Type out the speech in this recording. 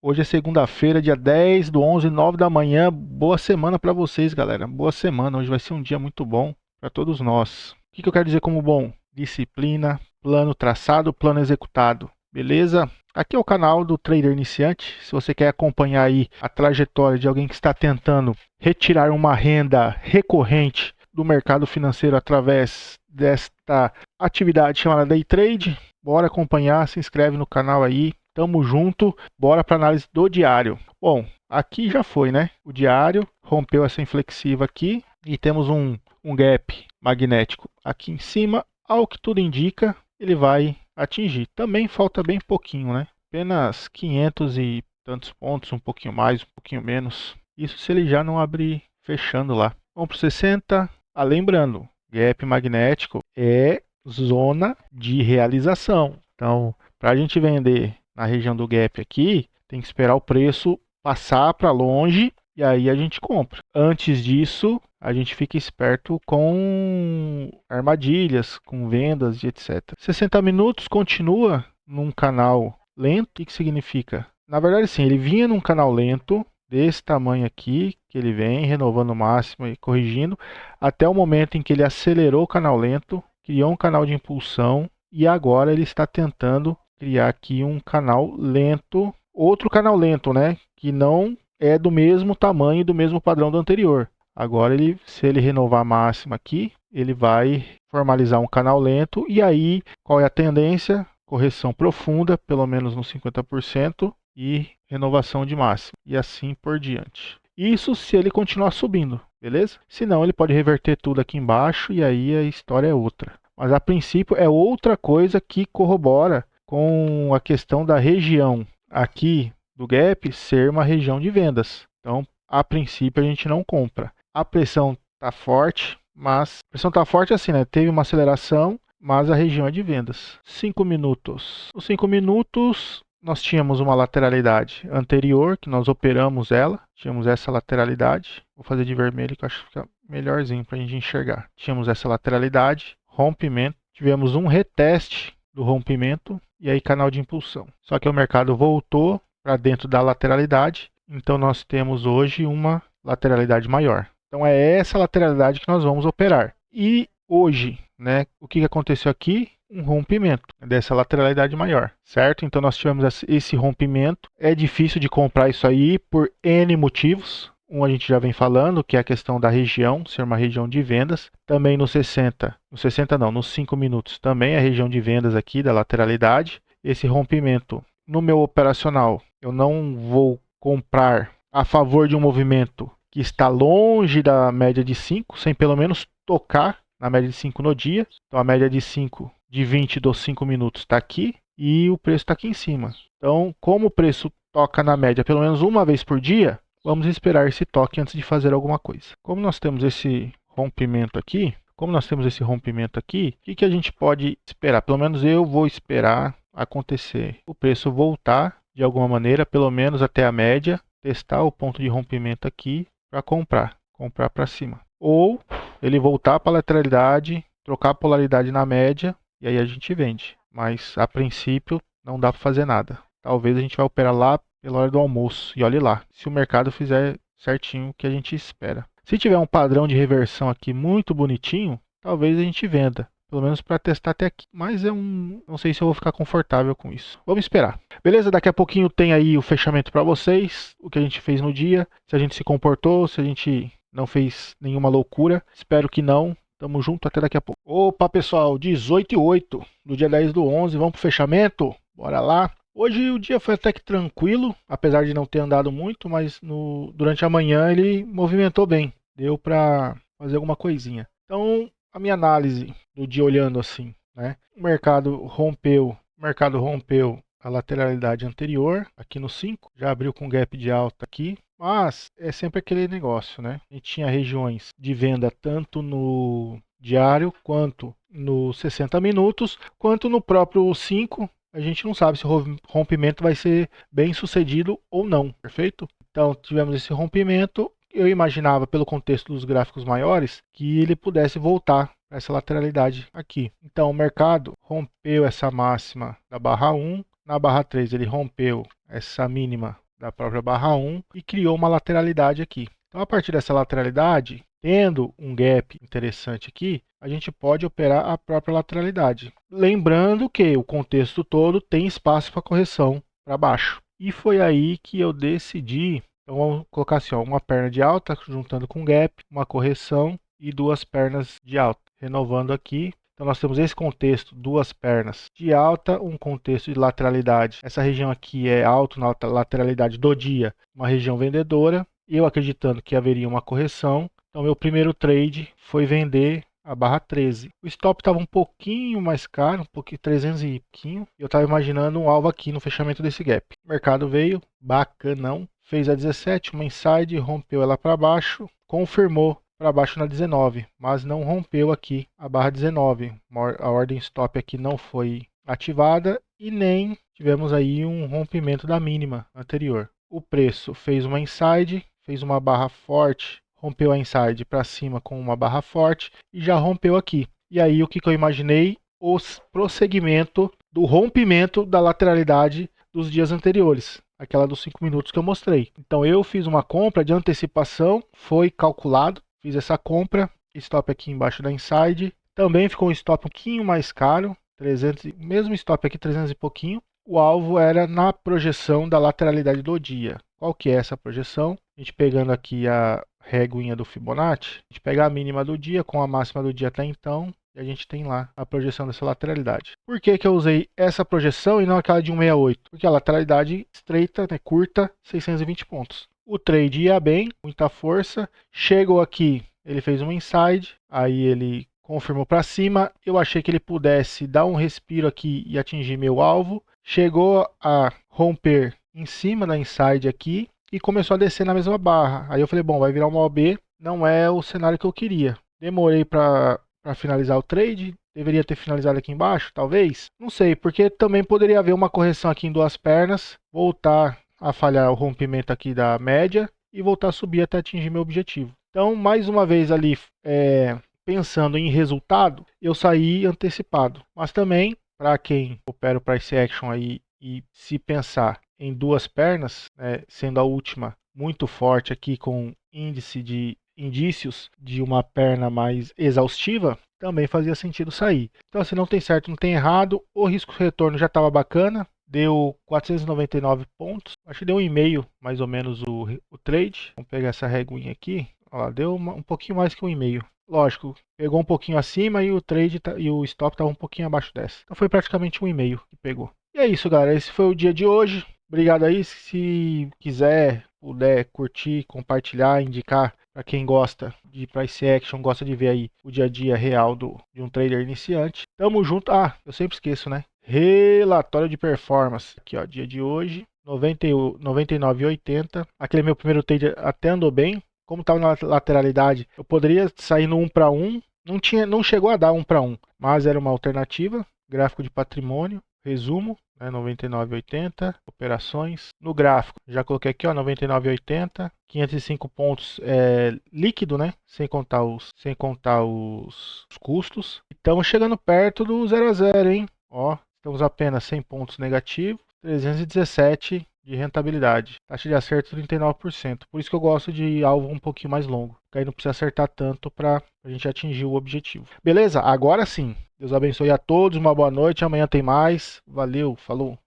Hoje é segunda-feira, dia 10 do 11, 9 da manhã. Boa semana para vocês, galera. Boa semana. Hoje vai ser um dia muito bom para todos nós. O que eu quero dizer como bom? Disciplina, plano traçado, plano executado. Beleza? Aqui é o canal do Trader Iniciante. Se você quer acompanhar aí a trajetória de alguém que está tentando retirar uma renda recorrente do mercado financeiro através desta atividade chamada Day Trade, bora acompanhar, se inscreve no canal aí. Tamo junto, bora para análise do diário. Bom, aqui já foi, né? O diário rompeu essa inflexiva aqui e temos um gap magnético aqui em cima. Ao que tudo indica, ele vai atingir. Também falta bem pouquinho, né? Apenas 500 e tantos pontos, um pouquinho mais, um pouquinho menos. Isso se ele já não abrir fechando lá. Vamos para 60. Lembrando, gap magnético é zona de realização. Então, para a gente vender na região do gap aqui, tem que esperar o preço passar para longe e aí a gente compra. Antes disso, a gente fica esperto com armadilhas, com vendas e etc. 60 minutos continua num canal lento. O que significa? Na verdade, sim, ele vinha num canal lento, desse tamanho aqui, que ele vem renovando o máximo e corrigindo, até o momento em que ele acelerou o canal lento, criou um canal de impulsão e agora ele está tentando criar aqui um canal lento, outro canal lento, né? Que não é do mesmo tamanho e do mesmo padrão do anterior. Agora, se ele renovar a máxima aqui, ele vai formalizar um canal lento. E aí, qual é a tendência? Correção profunda, pelo menos nos 50%, e renovação de máxima. E assim por diante. Isso se ele continuar subindo, beleza? Se não, ele pode reverter tudo aqui embaixo e aí a história é outra. Mas a princípio é outra coisa que corrobora com a questão da região aqui do gap ser uma região de vendas. Então, a princípio, a gente não compra. A pressão está forte, mas a pressão está forte assim, né? Teve uma aceleração, mas a região é de vendas. 5 minutos. Os 5 minutos, nós tínhamos uma lateralidade anterior, que nós operamos ela. Tínhamos essa lateralidade. Vou fazer de vermelho, que eu acho que fica melhorzinho para a gente enxergar. Tínhamos essa lateralidade, rompimento. Tivemos um reteste do rompimento e aí canal de impulsão. Só que o mercado voltou para dentro da lateralidade, então nós temos hoje uma lateralidade maior. Então é essa lateralidade que nós vamos operar. E hoje, né, o que aconteceu aqui? Um rompimento dessa lateralidade maior, certo? Então nós tivemos esse rompimento. É difícil de comprar isso aí por N motivos. A gente já vem falando, que é a questão da região, ser uma região de vendas. Também nos 5 minutos, também é a região de vendas aqui, da lateralidade. Esse rompimento, no meu operacional, eu não vou comprar a favor de um movimento que está longe da média de 5, sem pelo menos tocar na média de 5 no dia. Então a média de 5, de 20 dos 5 minutos está aqui e o preço está aqui em cima. Então, como o preço toca na média pelo menos uma vez por dia, vamos esperar esse toque antes de fazer alguma coisa. Como nós temos esse rompimento aqui, o que a gente pode esperar? Pelo menos eu vou esperar acontecer o preço voltar de alguma maneira, pelo menos até a média, testar o ponto de rompimento aqui para comprar para cima. Ou ele voltar para a lateralidade, trocar a polaridade na média e aí a gente vende. Mas a princípio não dá para fazer nada. Talvez a gente vai operar lá pela hora do almoço. E olhe lá, se o mercado fizer certinho o que a gente espera. Se tiver um padrão de reversão aqui muito bonitinho, talvez a gente venda. Pelo menos para testar até aqui. Mas não sei se eu vou ficar confortável com isso. Vamos esperar. Beleza? Daqui a pouquinho tem aí o fechamento para vocês. O que a gente fez no dia. Se a gente se comportou, se a gente não fez nenhuma loucura. Espero que não. Tamo junto até daqui a pouco. Opa, pessoal. 18h08 do dia 10 do 11. Vamos pro fechamento? Bora lá. Hoje o dia foi até que tranquilo, apesar de não ter andado muito, mas durante a manhã ele movimentou bem. Deu para fazer alguma coisinha. Então, a minha análise do dia olhando assim, né? O mercado rompeu a lateralidade anterior, aqui no 5, já abriu com gap de alta aqui, mas é sempre aquele negócio, né? A gente tinha regiões de venda tanto no diário, quanto nos 60 minutos, quanto no próprio 5, a gente não sabe se o rompimento vai ser bem sucedido ou não, perfeito? Então tivemos esse rompimento, eu imaginava pelo contexto dos gráficos maiores que ele pudesse voltar para essa lateralidade aqui. Então o mercado rompeu essa máxima da barra 1, na barra 3 ele rompeu essa mínima da própria barra 1 e criou uma lateralidade aqui. Então, a partir dessa lateralidade, tendo um gap interessante aqui, a gente pode operar a própria lateralidade. Lembrando que o contexto todo tem espaço para correção para baixo. E foi aí que eu decidi, então vamos colocar assim, ó, uma perna de alta juntando com gap, uma correção e duas pernas de alta. Renovando aqui, então nós temos esse contexto, duas pernas de alta, um contexto de lateralidade. Essa região aqui é alto na lateralidade do dia, uma região vendedora. Eu acreditando que haveria uma correção. Então meu primeiro trade foi vender a barra 13. O stop estava um pouquinho mais caro, um pouquinho 300 e pouquinho. Eu estava imaginando um alvo aqui no fechamento desse gap. O mercado veio, bacanão, fez a 17, uma inside, rompeu ela para baixo, confirmou para baixo na 19, mas não rompeu aqui a barra 19. A ordem stop aqui não foi ativada e nem tivemos aí um rompimento da mínima anterior. O preço fez uma inside, fez uma barra forte, rompeu a inside para cima com uma barra forte e já rompeu aqui. E aí o que eu imaginei? O prosseguimento do rompimento da lateralidade dos dias anteriores, aquela dos 5 minutos que eu mostrei. Então eu fiz uma compra de antecipação, foi calculado, fiz essa compra, stop aqui embaixo da inside. Também ficou um stop um pouquinho mais caro, 300, mesmo stop aqui 300 e pouquinho. O alvo era na projeção da lateralidade do dia. Qual que é essa projeção? A gente pegando aqui a réguinha do Fibonacci, a gente pega a mínima do dia com a máxima do dia até então, e a gente tem lá a projeção dessa lateralidade. Por que eu usei essa projeção e não aquela de 168? Porque a lateralidade estreita, né, curta, 620 pontos. O trade ia bem, muita força, chegou aqui, ele fez uma inside, aí ele confirmou para cima, eu achei que ele pudesse dar um respiro aqui e atingir meu alvo, chegou a romper em cima da inside aqui e começou a descer na mesma barra. Aí eu falei, bom, vai virar uma OB, não é o cenário que eu queria. Demorei para finalizar o trade, deveria ter finalizado aqui embaixo, talvez, não sei, porque também poderia haver uma correção aqui em duas pernas, voltar a falhar o rompimento aqui da média e voltar a subir até atingir meu objetivo. Então, mais uma vez ali, pensando em resultado, eu saí antecipado. Mas também, para quem opera o price action aí e se pensar em duas pernas, né, sendo a última muito forte aqui com índice de indícios de uma perna mais exaustiva, também fazia sentido sair. Então, assim, não tem certo, não tem errado. O risco-retorno já estava bacana. Deu 499 pontos. Acho que deu 1,5 mais ou menos o trade. Vamos pegar essa reguinha aqui. Olha lá, deu um pouquinho mais que 1,5. Lógico, pegou um pouquinho acima e o trade e o stop estava um pouquinho abaixo dessa. Então foi praticamente 1,5 que pegou. E é isso, galera. Esse foi o dia de hoje. Obrigado aí. Se quiser, puder curtir, compartilhar, indicar para quem gosta de price action, gosta de ver aí o dia a dia real de um trader iniciante. Tamo junto. Ah, eu sempre esqueço, né? Relatório de performance. Aqui, ó, dia de hoje, 99,80. Aquele meu primeiro trade até andou bem. Como estava na lateralidade, eu poderia sair no 1 para 1. Não chegou a dar 1 para 1, mas era uma alternativa. Gráfico de patrimônio, resumo, né, 99,80. Operações. No gráfico, já coloquei aqui, ó, 99,80. 505 pontos líquido, né? Sem contar os custos. Estamos chegando perto do 0 a 0, hein? Ó, estamos apenas 100 pontos negativos, 317 de rentabilidade. Taxa de acerto 39%. Por isso que eu gosto de alvo um pouquinho mais longo. Que aí não precisa acertar tanto para a gente atingir o objetivo. Beleza? Agora sim. Deus abençoe a todos. Uma boa noite. Amanhã tem mais. Valeu. Falou.